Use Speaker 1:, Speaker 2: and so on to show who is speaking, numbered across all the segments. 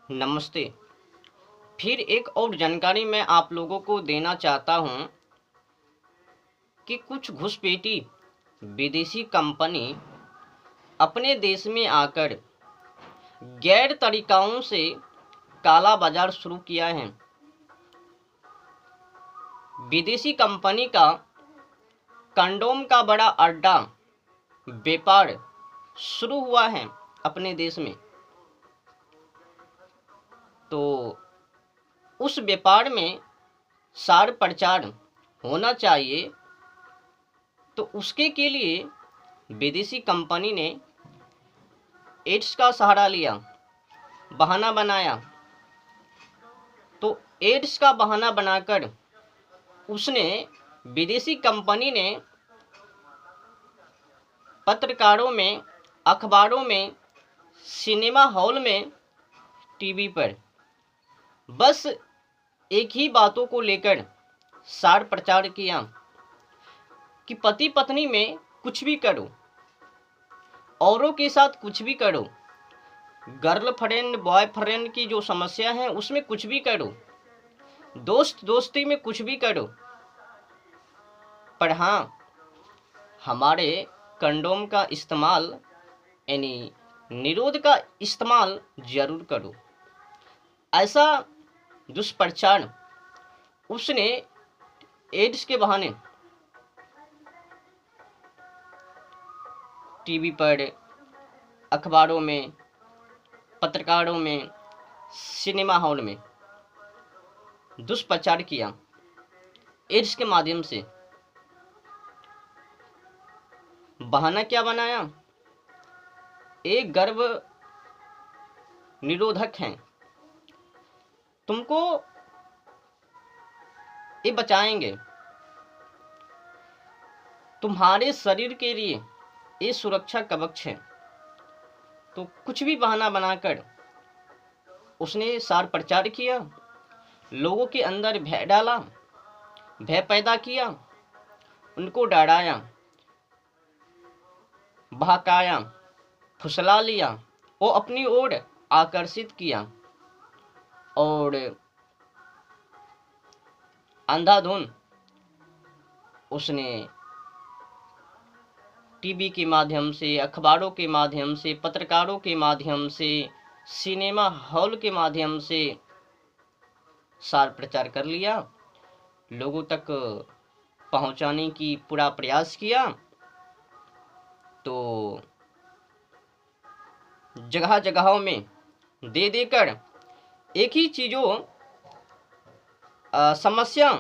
Speaker 1: नमस्ते। फिर एक और जानकारी मैं आप लोगों को देना चाहता हूं कि कुछ घुसपैठी विदेशी कंपनी अपने देश में आकर गैर तरीकाओं से काला बाजार शुरू किया है। विदेशी कंपनी का कंडोम का बड़ा अड्डा व्यापार शुरू हुआ है अपने देश में। तो उस व्यापार में सार प्रचार होना चाहिए। तो उसके के लिए विदेशी कंपनी ने एड्स का सहारा लिया, बहाना बनाया। तो एड्स का बहाना बनाकर उसने विदेशी कंपनी ने पत्रकारों में, अखबारों में, सिनेमा हॉल में, टीवी पर बस एक ही बातों को लेकर सार प्रचार किया कि पति पत्नी में कुछ भी करो, औरों के साथ कुछ भी करो, गर्लफ्रेंड बॉयफ्रेंड की जो समस्या है उसमें कुछ भी करो, दोस्त दोस्ती में कुछ भी करो, पर हाँ हमारे कंडोम का इस्तेमाल यानी निरोध का इस्तेमाल जरूर करो। ऐसा दुष्प्रचार उसने एड्स के बहाने टीवी पर, अखबारों में, पत्रकारों में, सिनेमा हॉल में दुष्प्रचार किया एड्स के माध्यम से। बहाना क्या बनाया? एक गर्भ निरोधक है, तुमको ये बचाएंगे, तुम्हारे शरीर के लिए ये सुरक्षा कवच है। तो कुछ भी बहाना बनाकर उसने सार प्रचार किया, लोगों के अंदर भय डाला, भय पैदा किया, उनको डराया, बहकाया, फुसला लिया, वो अपनी ओर आकर्षित किया और अंधाधुन उसने टीवी के माध्यम से, अखबारों के माध्यम से, पत्रकारों के माध्यम से, सिनेमा हॉल के माध्यम से सार प्रचार कर लिया, लोगों तक पहुंचाने की पूरा प्रयास किया। तो जगह जगहों में दे देकर एक ही चीज़ों समस्या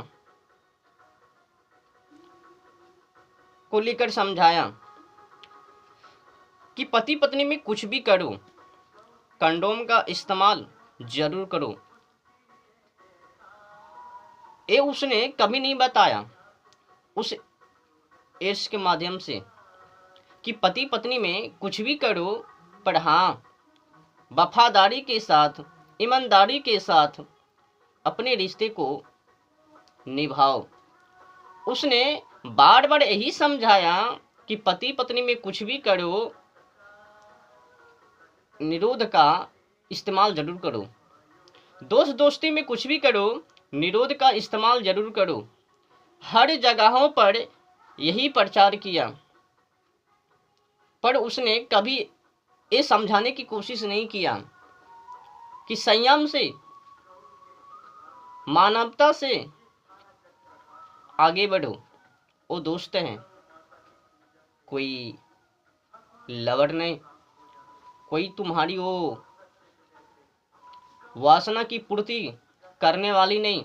Speaker 1: को लेकर समझाया कि पति पत्नी में कुछ भी करो, कंडोम का इस्तेमाल जरूर करो। ये उसने कभी नहीं बताया उस एड्स के माध्यम से कि पति पत्नी में कुछ भी करो, पर हाँ वफादारी के साथ, ईमानदारी के साथ अपने रिश्ते को निभाओ। उसने बार बार यही समझाया कि पति पत्नी में कुछ भी करो, निरोध का इस्तेमाल जरूर करो, दोस्त दोस्ती में कुछ भी करो, निरोध का इस्तेमाल जरूर करो। हर जगहों पर यही प्रचार किया, पर उसने कभी ये समझाने की कोशिश नहीं किया कि संयम से, मानवता से आगे बढ़ो। वो दोस्त हैं, कोई लवर नहीं, कोई तुम्हारी वो वासना की पूर्ति करने वाली नहीं,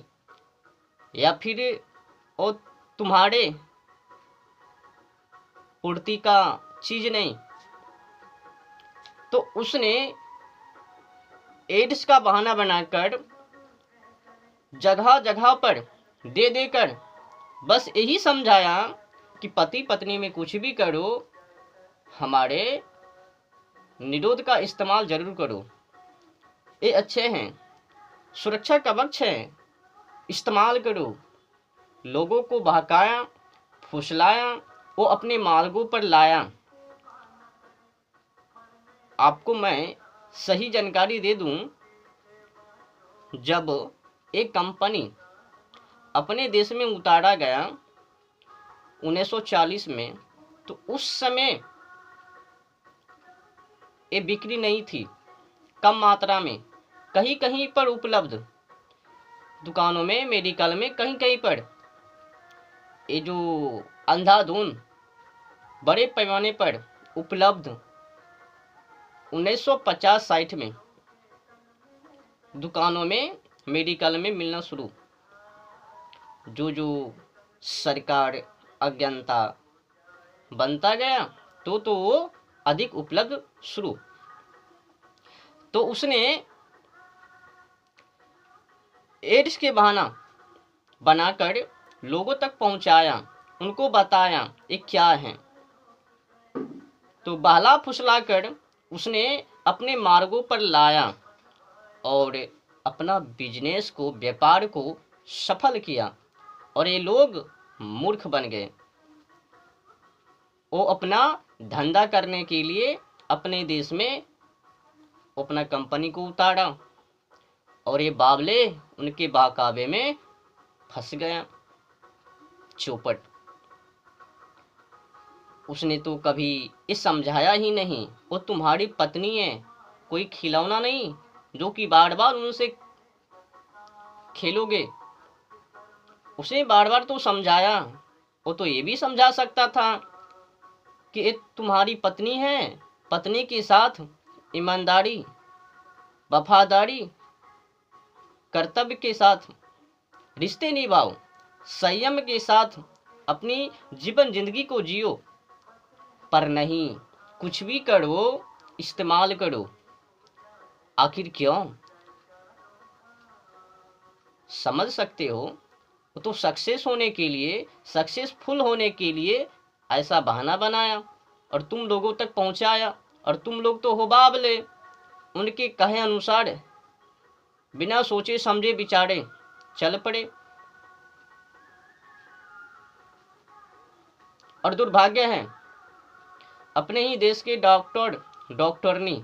Speaker 1: या फिर वो तुम्हारे पूर्ति का चीज नहीं। तो उसने एड्स का बहाना बनाकर जगह जगह पर दे देकर बस यही समझाया कि पति पत्नी में कुछ भी करो, हमारे निरोध का इस्तेमाल जरूर करो, ये अच्छे हैं, सुरक्षा कवच है, इस्तेमाल करो। लोगों को बहकाया, फुसलाया, वो अपने मार्गों पर लाया। आपको मैं सही जानकारी दे दूं जब एक कंपनी अपने देश में उतारा गया 1940 में, तो उस समय ये बिक्री नहीं थी, कम मात्रा में, कहीं कहीं पर उपलब्ध, दुकानों में, मेडिकल में, कहीं कहीं पर। ये जो अंधाधुन बड़े पैमाने पर उपलब्ध 1950-60 में दुकानों में, मेडिकल में मिलना शुरू। जो सरकार अज्ञानता बनता गया तो वो अधिक उपलब्ध शुरू। तो उसने एड्स के बहाना बनाकर लोगों तक पहुंचाया, उनको बताया ये क्या है। तो बहला फुसला कर उसने अपने मार्गों पर लाया और अपना बिजनेस को, व्यापार को सफल किया। और ये लोग मूर्ख बन गए। वो अपना धंधा करने के लिए अपने देश में अपना कंपनी को उतारा और ये बावले उनके बहकावे में फंस गया। चौपट। उसने तो कभी ये समझाया ही नहीं, वो तुम्हारी पत्नी है, कोई खिलौना नहीं जो कि बार बार उनसे खेलोगे। उसे बार बार तो समझाया। वो तो ये भी समझा सकता था कि ये तुम्हारी पत्नी है, पत्नी के साथ ईमानदारी, वफादारी, कर्तव्य के साथ रिश्ते निभाओ, संयम के साथ अपनी जीवन जिंदगी को जियो। पर नहीं, कुछ भी करो, इस्तेमाल करो। आखिर क्यों? समझ सकते हो, वो तो सक्सेस होने के लिए, सक्सेसफुल होने के लिए ऐसा बहाना बनाया और तुम लोगों तक पहुंचाया। और तुम लोग तो हो बावले, उनके कहे अनुसार बिना सोचे समझे विचारे चल पड़े। और दुर्भाग्य है, अपने ही देश के डॉक्टरनी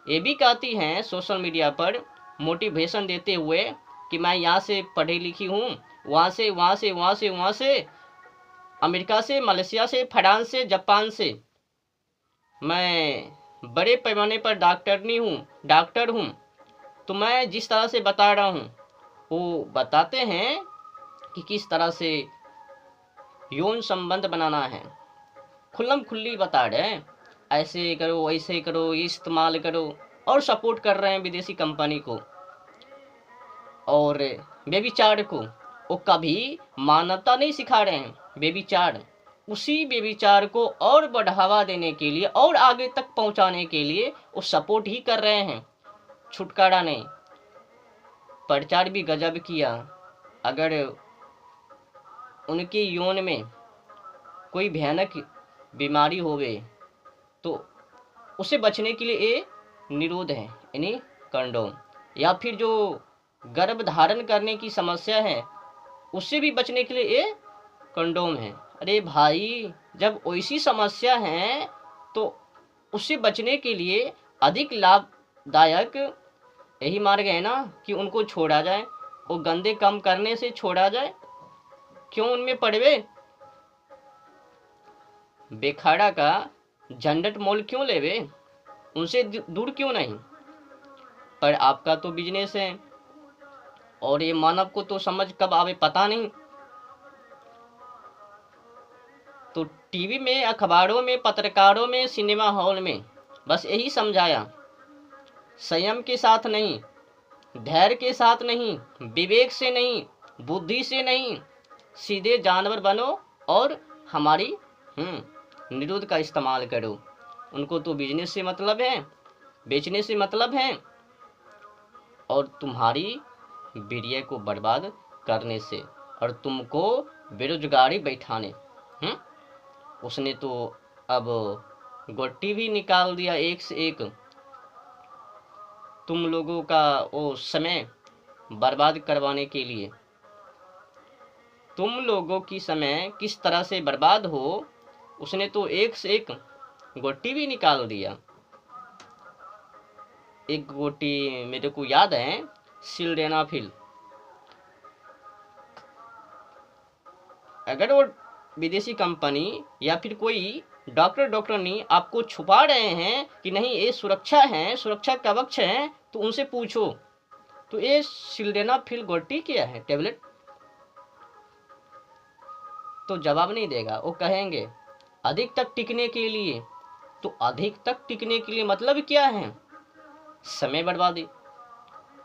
Speaker 1: ये भी कहती हैं सोशल मीडिया पर मोटिवेशन देते हुए कि मैं यहाँ से पढ़ी लिखी हूँ, वहाँ से, अमेरिका से, मलेशिया से, फ्रांस से, जापान से, मैं बड़े पैमाने पर डॉक्टर हूँ। तो मैं जिस तरह से बता रहा हूँ वो बताते हैं कि किस तरह से यौन संबंध बनाना है, खुल्लम खुल्ली बता रहे हैं, ऐसे करो, वैसे करो, ये इस्तेमाल करो। और सपोर्ट कर रहे हैं विदेशी कंपनी को और व्यभिचार को। वो कभी मानवता नहीं सिखा रहे हैं, व्यभिचार। उसी व्यभिचार को और बढ़ावा देने के लिए और आगे तक पहुंचाने के लिए वो सपोर्ट ही कर रहे हैं, छुटकारा नहीं। प्रचार भी गजब किया। अगर उनके यौन में कोई भयानक बीमारी होवे तो उसे बचने के लिए ये निरोध है, यानी कंडोम। या फिर जो गर्भ धारण करने की समस्या है उससे भी बचने के लिए ये कंडोम है। अरे भाई, जब वैसी समस्या है तो उससे बचने के लिए अधिक लाभदायक यही मार्ग है ना कि उनको छोड़ा जाए, वो गंदे काम करने से छोड़ा जाए। क्यों उनमें पड़वे? बेखाड़ा का झंझट मोल क्यों लेवे? उनसे दूर क्यों नहीं? पर आपका तो बिजनेस है और ये मानव को तो समझ कब आवे पता नहीं। तो टीवी में, अखबारों में, पत्रकारों में, सिनेमा हॉल में बस यही समझाया, संयम के साथ नहीं, धैर्य के साथ नहीं, विवेक से नहीं, बुद्धि से नहीं, सीधे जानवर बनो और हमारी निरोध का इस्तेमाल करो। उनको तो बिजनेस से मतलब है, बेचने से मतलब है और तुम्हारी वीर्य को बर्बाद करने से और तुमको बेरोजगारी बैठाने। उसने तो अब गोटी भी निकाल दिया एक से एक। तुम लोगों का वो समय बर्बाद करवाने के लिए। तुम लोगों की समय किस तरह से बर्बाद हो, उसने तो एक से एक गोटी भी निकाल दिया। एक गोटी मेरे को याद है, सिल्डेनाफिल। अगर वो विदेशी कंपनी या फिर कोई डॉक्टरनी आपको छुपा रहे हैं कि नहीं ये सुरक्षा है, सुरक्षा कवच है, तो उनसे पूछो तो ये सिल्डेनाफिल गोटी क्या है टेबलेट, तो जवाब नहीं देगा। वो कहेंगे अधिक तक टिकने के लिए। तो अधिक तक टिकने के लिए मतलब क्या है? समय बर्बादी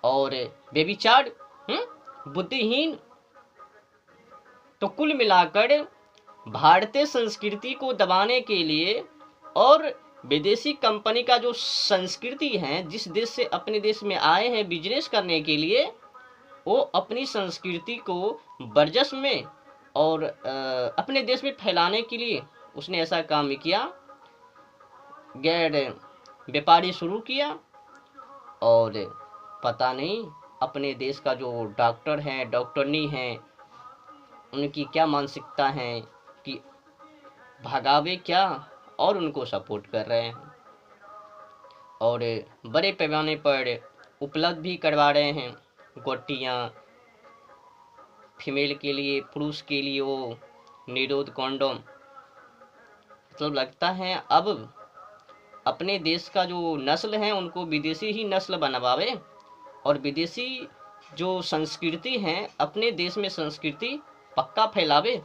Speaker 1: और बेविचार, बुद्धिहीन। तो कुल मिलाकर भारतीय संस्कृति को दबाने के लिए और विदेशी कंपनी का जो संस्कृति है, जिस देश से अपने देश में आए हैं बिजनेस करने के लिए, वो अपनी संस्कृति को वर्चस्व में और अपने देश में फैलाने के लिए उसने ऐसा काम किया। गैर व्यापारी शुरू किया और पता नहीं अपने देश का जो डॉक्टर हैं, डॉक्टरनी हैं, उनकी क्या मानसिकता है कि भगावे क्या, और उनको सपोर्ट कर रहे हैं और बड़े पैमाने पर उपलब्ध भी करवा रहे हैं गोटियाँ। फीमेल के लिए, पुरुष के लिए वो निरोध कॉन्डोम। मतलब लगता है अब अपने देश का जो नस्ल है उनको विदेशी ही नस्ल बनवावे और विदेशी जो संस्कृति है अपने देश में संस्कृति पक्का फैलावे,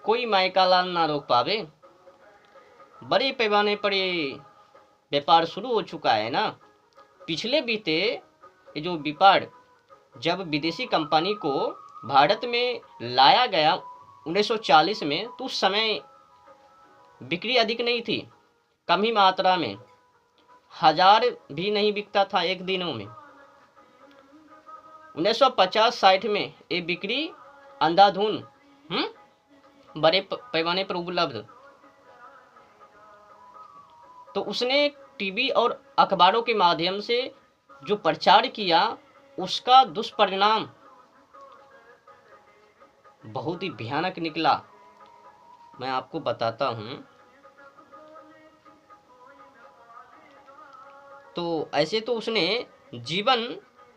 Speaker 1: कोई मायका लाल ना रोक पावे। बड़े पैमाने पर ये व्यापार शुरू हो चुका है ना। पिछले बीते ये जो व्यापार जब विदेशी कंपनी को भारत में लाया गया 1940 में, तो उस समय बिक्री अधिक नहीं थी, कम ही मात्रा में, 1000 भी नहीं बिकता था एक दिनों में। 1950-60 में ये बिक्री अंधाधुन बड़े पैमाने पर उपलब्ध। तो उसने टीवी और अखबारों के माध्यम से जो प्रचार किया उसका दुष्परिणाम बहुत ही भयानक निकला। मैं आपको बताता हूं। तो ऐसे तो उसने जीवन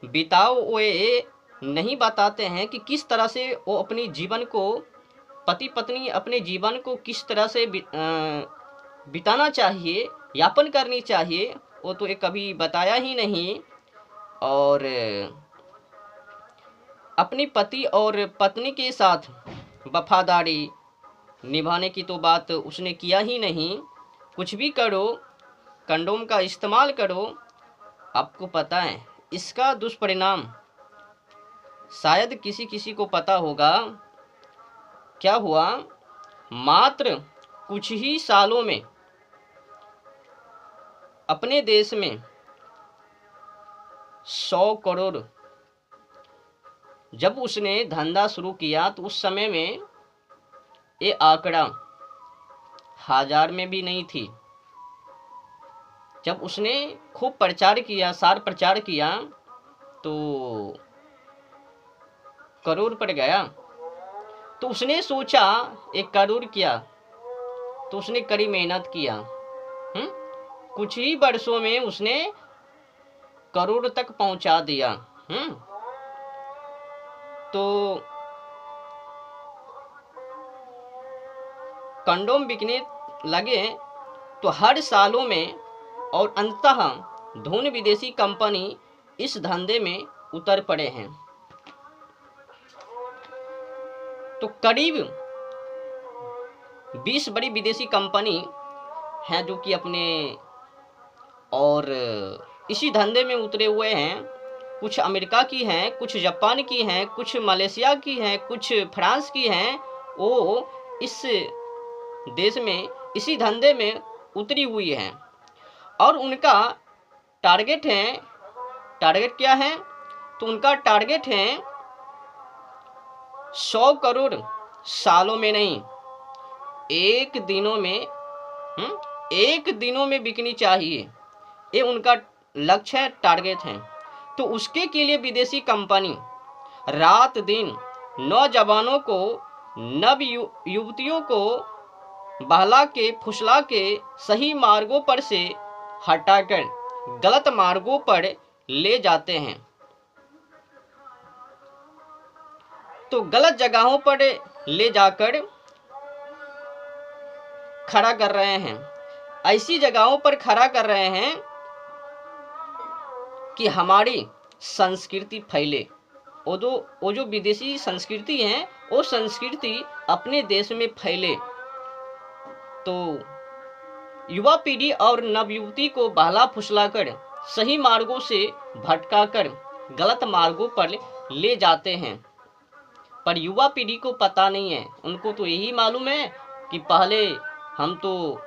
Speaker 1: बिताओ हुए नहीं बताते हैं कि किस तरह से वो अपनी जीवन को, पति पत्नी अपने जीवन को किस तरह से बिताना चाहिए, यापन करनी चाहिए, वो तो एक कभी बताया ही नहीं। और अपनी पति और पत्नी के साथ वफादारी निभाने की तो बात उसने किया ही नहीं। कुछ भी करो, कंडोम का इस्तेमाल करो। आपको पता है इसका दुष्परिणाम शायद किसी किसी को पता होगा। क्या हुआ? मात्र कुछ ही सालों में अपने देश में 100 करोड़, जब उसने धंधा शुरू किया तो उस समय में ये आंकड़ा 1000 में भी नहीं थी। जब उसने खूब प्रचार किया, सार प्रचार किया, तो करोड़ पर गया। तो उसने सोचा 1 करोड़ किया, तो उसने कड़ी मेहनत किया। कुछ ही वर्षों में उसने करोड़ तक पहुंचा दिया। तो कंडोम बिकने लगे तो हर सालों में, और अंततः धून विदेशी कंपनी इस धंधे में उतर पड़े हैं। तो करीब 20 बड़ी विदेशी कंपनी हैं जो कि अपने और इसी धंधे में उतरे हुए हैं। कुछ अमेरिका की हैं, कुछ जापान की हैं, कुछ मलेशिया की हैं, कुछ फ्रांस की हैं। वो इस देश में इसी धंधे में उतरी हुई हैं और उनका टारगेट क्या है? तो उनका टारगेट है 100 करोड़ सालों में नहीं, एक दिनों में बिकनी चाहिए। ये उनका लक्ष्य है, टारगेट है। तो उसके के लिए विदेशी कंपनी रात दिन नौजवानों को, नव युवतियों को बहला के फुसला के सही मार्गों पर से हटाकर गलत मार्गों पर ले जाते हैं। तो गलत जगहों पर ले जाकर खड़ा कर रहे हैं। ऐसी जगहों पर खड़ा कर रहे हैं कि हमारी संस्कृति फैले। वो जो विदेशी संस्कृति है वो संस्कृति अपने देश में फैले। तो युवा पीढ़ी और नवयुवती को बहला फुसलाकर सही मार्गों से भटकाकर गलत मार्गों पर ले जाते हैं। पर युवा पीढ़ी को पता नहीं है, उनको तो यही मालूम है कि पहले हम तो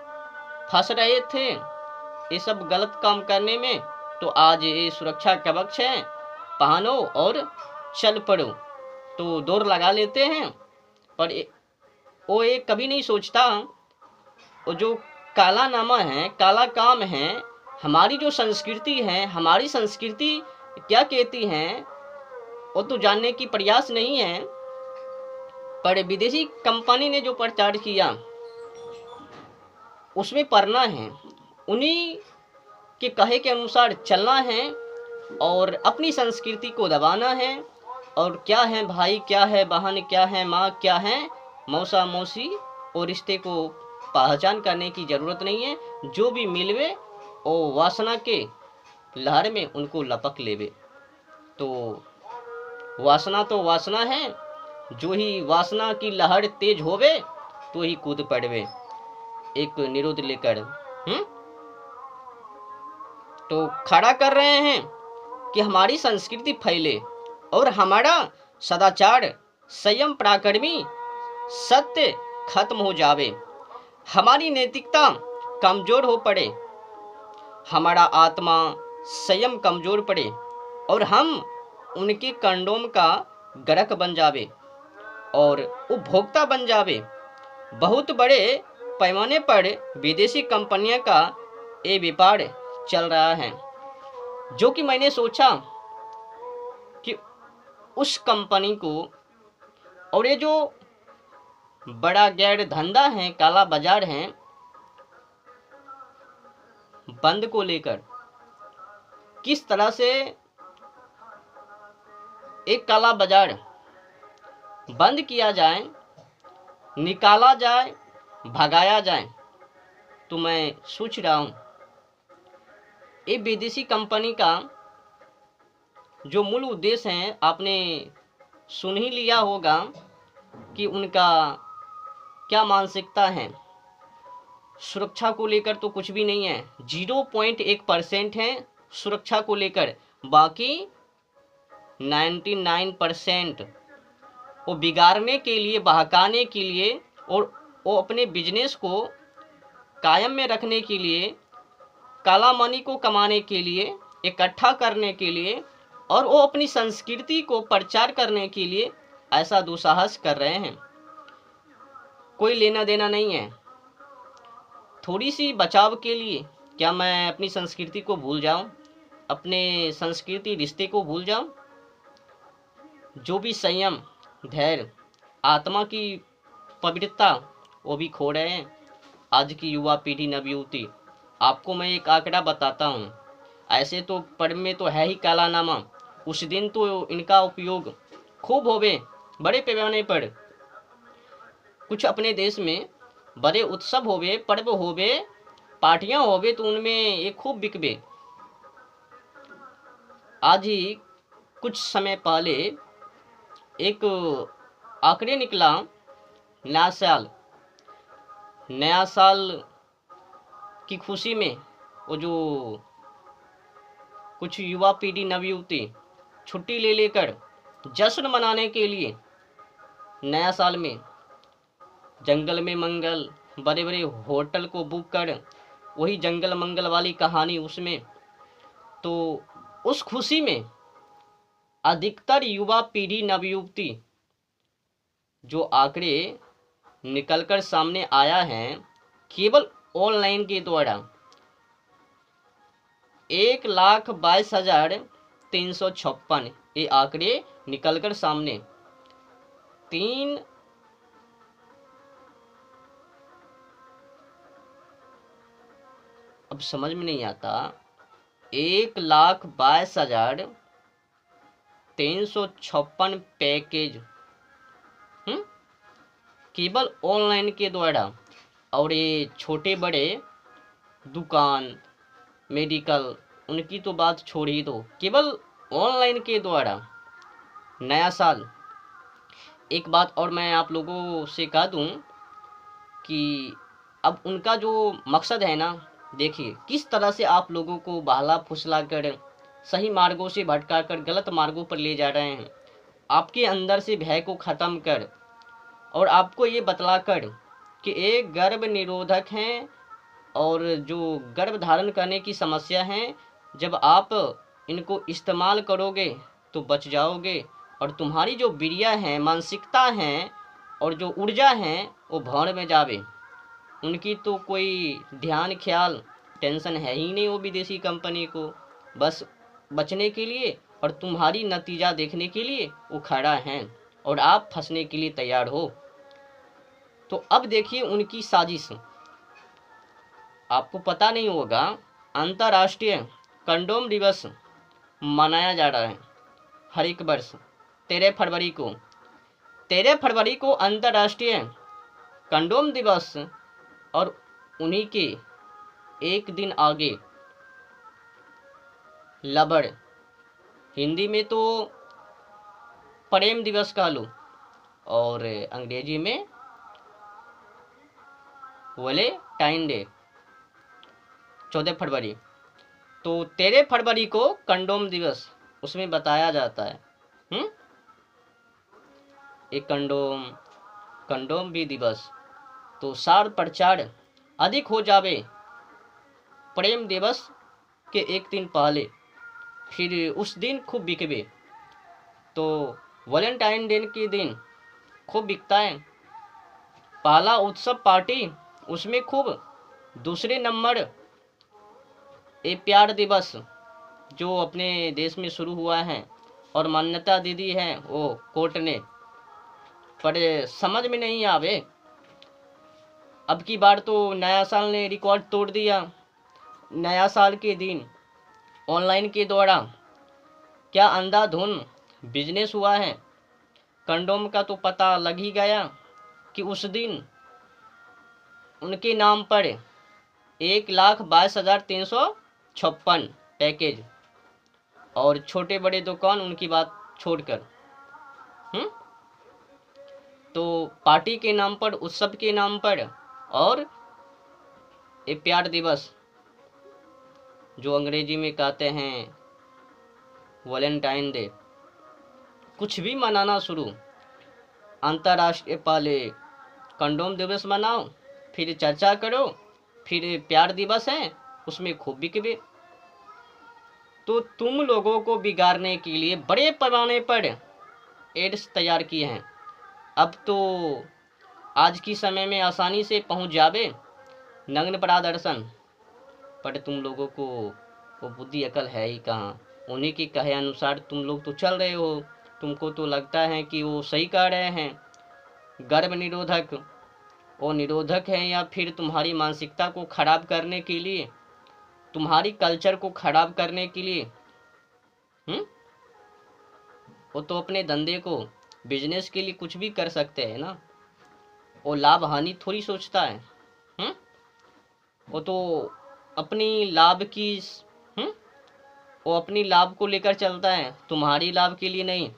Speaker 1: फंस रहे थे ये सब गलत काम करने में, तो आज ये सुरक्षा कवच है, पहनो और चल पड़ो। तो दौड़ लगा लेते हैं। पर वो ये कभी नहीं सोचता वो जो काला नामा है, काला काम है, हमारी जो संस्कृति है, हमारी संस्कृति क्या कहती है वो तो जानने की प्रयास नहीं है। पर विदेशी कंपनी ने जो प्रचार किया उसमें पढ़ना है, उन्हीं के कहे के अनुसार चलना है और अपनी संस्कृति को दबाना है। और क्या है भाई, क्या है बहन, क्या है माँ, क्या है मौसा मौसी, और रिश्ते को पहचान करने की ज़रूरत नहीं है। जो भी मिलवे वो वासना के लहर में उनको लपक लेवे। तो वासना है, जो ही वासना की लहर तेज होवे तो ही कूद पड़वे एक निरोध लेकर। तो खड़ा कर रहे हैं कि हमारी संस्कृति फैले और हमारा सदाचार, संयम, पराक्रमी सत्य खत्म हो जावे, हमारी नैतिकता कमजोर हो पड़े, हमारा आत्मा संयम कमजोर पड़े और हम उनके कंडोम का ग्राहक बन जावे और उपभोक्ता बन जावे। बहुत बड़े पैमाने पर विदेशी कंपनियों का ये व्यापार चल रहा है, जो कि मैंने सोचा कि उस कंपनी को और ये जो बड़ा गैर धंधा है, काला बाजार है, बंद को लेकर किस तरह से एक काला बाजार बंद किया जाए, निकाला जाए, भगाया जाए। तो मैं सोच रहा हूँ ये विदेशी कंपनी का जो मूल उद्देश्य है आपने सुन ही लिया होगा कि उनका क्या मानसिकता है। सुरक्षा को लेकर तो कुछ भी नहीं है, 0.1% है सुरक्षा को लेकर, बाकी 99% वो बिगाड़ने के लिए, बहकाने के लिए और वो अपने बिजनेस को कायम में रखने के लिए, काला मनी को कमाने के लिए, इकट्ठा करने के लिए और वो अपनी संस्कृति को प्रचार करने के लिए ऐसा दुस्साहस कर रहे हैं। कोई लेना देना नहीं है। थोड़ी सी बचाव के लिए क्या मैं अपनी संस्कृति को भूल जाऊं, अपने संस्कृति रिश्ते को भूल जाऊं? जो भी संयम, धैर्य, आत्मा की पवित्रता वो भी खो रहे हैं आज की युवा पीढ़ी, नवयुवती। आपको मैं एक आंकड़ा बताता हूँ। ऐसे तो पर्व में तो है ही काला नामा, उस दिन तो इनका उपयोग खूब होवे बड़े पैमाने पर। कुछ अपने देश में बड़े उत्सव होवे, पर्व होवे, पार्टियां होवे तो उनमें ये खूब बिकवे। आज ही कुछ समय पहले एक आंकड़े निकला, नया साल की खुशी में वो जो कुछ युवा पीढ़ी, नवयुवती छुट्टी ले लेकर जश्न मनाने के लिए नया साल में जंगल में मंगल, बड़े बड़े होटल को बुक कर वही जंगल मंगल वाली कहानी उसमें। तो उस खुशी में अधिकतर युवा पीढ़ी, नवयुवती जो आंकड़े निकलकर सामने आया है केवल ऑनलाइन के द्वारा 1,22,356 ये आंकड़े निकलकर सामने। अब समझ में नहीं आता, 1,22,356 पैकेज हम्म, केवल ऑनलाइन के द्वारा। और ये छोटे बड़े दुकान, मेडिकल, उनकी तो बात छोड़ ही दो, केवल ऑनलाइन के द्वारा नया साल। एक बात और मैं आप लोगों से कह दूं कि अब उनका जो मकसद है ना, देखिए किस तरह से आप लोगों को बहला फुसला कर सही मार्गों से भटका कर गलत मार्गों पर ले जा रहे हैं। आपके अंदर से भय को ख़त्म कर और आपको ये बतला कर कि एक गर्भ निरोधक हैं और जो गर्भ धारण करने की समस्या है, जब आप इनको इस्तेमाल करोगे तो बच जाओगे। और तुम्हारी जो बिरिया हैं, मानसिकता हैं और जो ऊर्जा हैं वो भाड़ में जावे। उनकी तो कोई ध्यान ख्याल टेंशन है ही नहीं वो विदेशी कंपनी को, बस बचने के लिए और तुम्हारी नतीजा देखने के लिए वो खड़ा हैं और आप फंसने के लिए तैयार हो। तो अब देखिए उनकी साजिश। आपको पता नहीं होगा, अंतर्राष्ट्रीय कंडोम दिवस मनाया जा रहा है हर एक वर्ष 13 फरवरी को। 13 फरवरी को अंतर्राष्ट्रीय कंडोम दिवस, और उन्हीं के एक दिन आगे लबर, हिंदी में तो प्रेम दिवस कह लो और अंग्रेजी में वैलेंटाइन डे 14 फरवरी। तो 13 फरवरी को कंडोम दिवस, उसमें बताया जाता है एक कंडोम, कंडोम भी दिवस। तो सार प्रचार अधिक हो जावे प्रेम दिवस के एक दिन पहले, फिर उस दिन खूब बिकवे। तो वैलेंटाइन डे के दिन खूब बिकता है। पहला उत्सव पार्टी, उसमें खूब। दूसरे नंबर ये प्यार दिवस जो अपने देश में शुरू हुआ है और मान्यता दे दी है वो कोर्ट ने, पर समझ में नहीं आवे। अब की बार तो नया साल ने रिकॉर्ड तोड़ दिया। नया साल के दिन ऑनलाइन के द्वारा क्या अंधाधुन बिजनेस हुआ है। कंडोम का तो पता लग ही गया कि उस दिन उनके नाम पर 1,22,356 पैकेज, और छोटे बड़े दुकान उनकी बात छोड़कर तो पार्टी के नाम पर, उत्सव के नाम पर, और ये प्यार दिवस जो अंग्रेजी में कहते हैं वैलेंटाइन डे, कुछ भी मनाना शुरू। अंतर्राष्ट्रीय पहले कंडोम दिवस मनाओ, फिर चर्चा करो, फिर प्यार दिवस है उसमें खूब बिकवे। तो तुम लोगों को बिगाड़ने के लिए बड़े पैमाने पर एड्स तैयार किए हैं। अब तो आज की समय में आसानी से पहुंच जावे नग्न प्रदर्शन, पर तुम लोगों को वो बुद्धि अकल है ही कहाँ। उन्हीं के कहे अनुसार तुम लोग तो चल रहे हो। तुमको तो लगता है कि वो सही कह रहे हैं। गर्भ निरोधक वो निरोधक है, या फिर तुम्हारी मानसिकता को खराब करने के लिए, तुम्हारी कल्चर को खराब करने के लिए। वो तो अपने धंधे को, बिजनेस के लिए कुछ भी कर सकते हैं ना। वो लाभ हानि थोड़ी सोचता है। वो तो अपनी लाभ की वो अपनी लाभ को लेकर चलता है, तुम्हारी लाभ के लिए नहीं।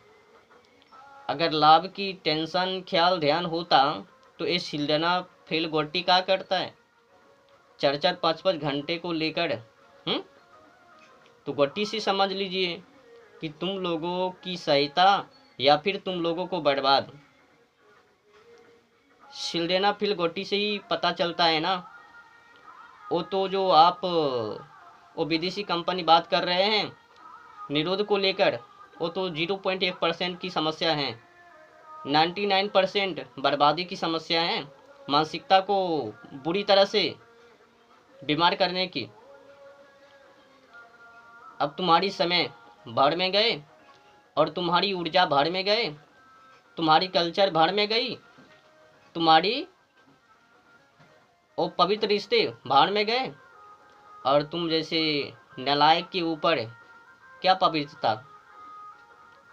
Speaker 1: अगर लाभ की टेंशन ख्याल ध्यान होता तो ये सिलडना फेल गोटी क्या करता है 4-5 घंटे को लेकर। तो गोटी से समझ लीजिए कि तुम लोगों की सहायता या फिर तुम लोगों को बर्बाद। सिलडेना फिल गोटी से ही पता चलता है ना। वो तो जो आप वो विदेशी कंपनी बात कर रहे हैं निरोध को लेकर, वो तो 0.1% की समस्या है। 99% बर्बादी की समस्या है, मानसिकता को बुरी तरह से बीमार करने की। अब तुम्हारी समय भाड़ में गए और तुम्हारी ऊर्जा भाड़ में गए, तुम्हारी कल्चर भाड़ में गई, तुम्हारी वो पवित्र रिश्ते भाड़ में गए, और तुम जैसे नालायक के ऊपर क्या पवित्रता,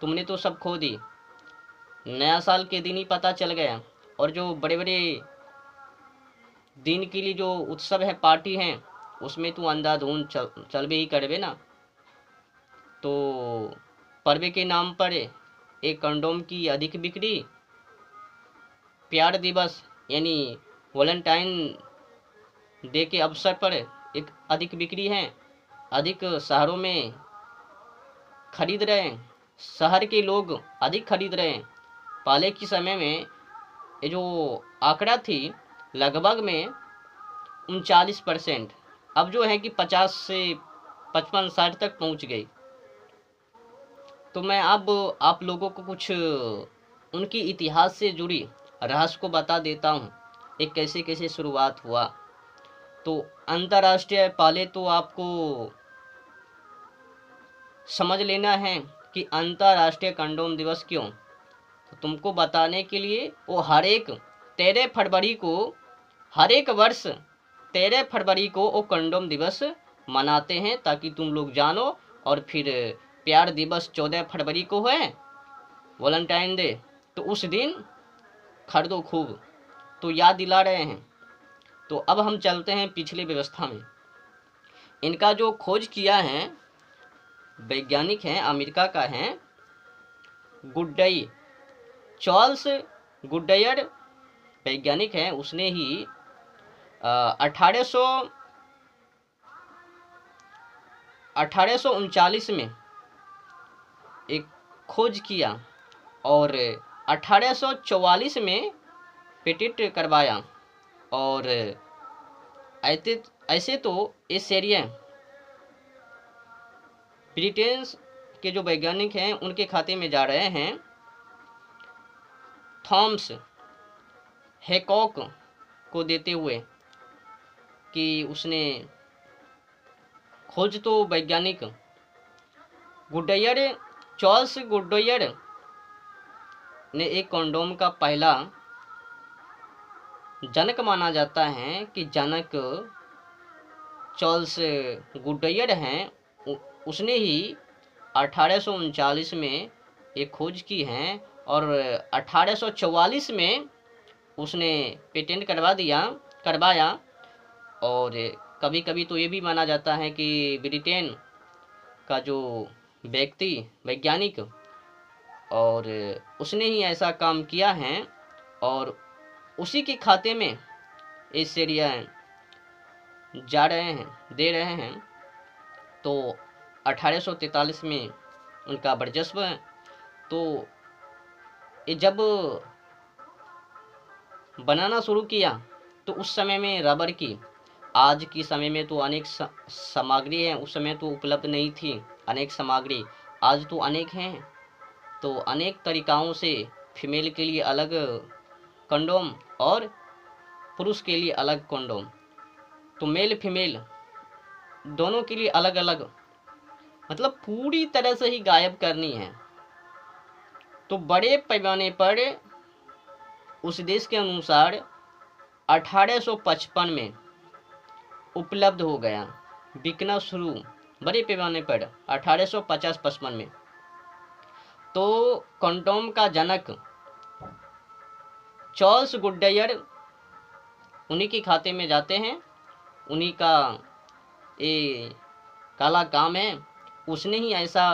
Speaker 1: तुमने तो सब खो दी। नया साल के दिन ही पता चल गया। और जो बड़े बड़े दिन के लिए जो उत्सव है, पार्टी हैं, उसमें तू अंधाधुंध चलबे ही करबे ना। तो पर्वे के नाम पर एक कंडोम की अधिक बिक्री, प्यार दिवस यानी वैलेंटाइन डे के अवसर पर एक अधिक बिक्री है, अधिक शहरों में खरीद रहे हैं, शहर के लोग अधिक खरीद रहे हैं। पहले के समय में ये जो आंकड़ा थी लगभग में 39%, अब जो है कि 50 से 55-60 तक पहुंच गई। तो मैं अब आप लोगों को कुछ उनकी इतिहास से जुड़ी रहस्य को बता देता हूँ, एक कैसे कैसे शुरुआत हुआ। तो अंतर्राष्ट्रीय, पहले तो आपको समझ लेना है कि अंतर्राष्ट्रीय कंडोम दिवस क्यों। तो तुमको बताने के लिए वो हर एक 13 फरवरी को, हर एक वर्ष 13 फरवरी को वो कंडोम दिवस मनाते हैं, ताकि तुम लोग जानो। और फिर प्यार दिवस 14 फरवरी को है, वैलेंटाइन डे, तो उस दिन खरीदो खूब। तो याद दिला रहे हैं। तो अब हम चलते हैं पिछली व्यवस्था में। इनका जो खोज किया है वैज्ञानिक हैं, अमेरिका का है गुड्डई, चार्ल्स गुड्डयर वैज्ञानिक है। उसने ही 1839 में एक खोज किया और 1844 में पेटेंट करवाया। और ऐसे तो ये सेरिया ब्रिटेन के जो वैज्ञानिक हैं उनके खाते में जा रहे हैं। थॉमस हैकॉक को देते हुए कि उसने खोज तो वैज्ञानिक गुड्डयर, चार्ल्स गुड्डयर ने एक कंडोम का पहला जनक माना जाता है कि जनक चार्ल्स गुड्डयर हैं। उसने ही 1839 में एक खोज की है और 1844 में उसने पेटेंट करवाया। और कभी कभी तो ये भी माना जाता है कि ब्रिटेन का जो व्यक्ति वैज्ञानिक और उसने ही ऐसा काम किया है और उसी के खाते में ये सेरिया जा रहे हैं, दे रहे हैं। तो 1843 में उनका वर्चस्व है। तो ये जब बनाना शुरू किया तो उस समय में रबर की, आज की समय में तो अनेक सामग्री हैं, उस समय तो उपलब्ध नहीं थी अनेक सामग्री, आज तो अनेक हैं। तो अनेक तरीकाओं से फीमेल के लिए अलग कंडोम और पुरुष के लिए अलग कंडोम, तो मेल फीमेल दोनों के लिए अलग अलग, मतलब पूरी तरह से ही गायब करनी है। तो बड़े पैमाने पर उस देश के अनुसार 1855 में उपलब्ध हो गया, बिकना शुरू बड़े पैमाने पर 1850-55 में। तो कंडोम का जनक चार्ल्स गुड्डयर उन्हीं के खाते में जाते हैं, उन्हीं का ये काला काम है। उसने ही ऐसा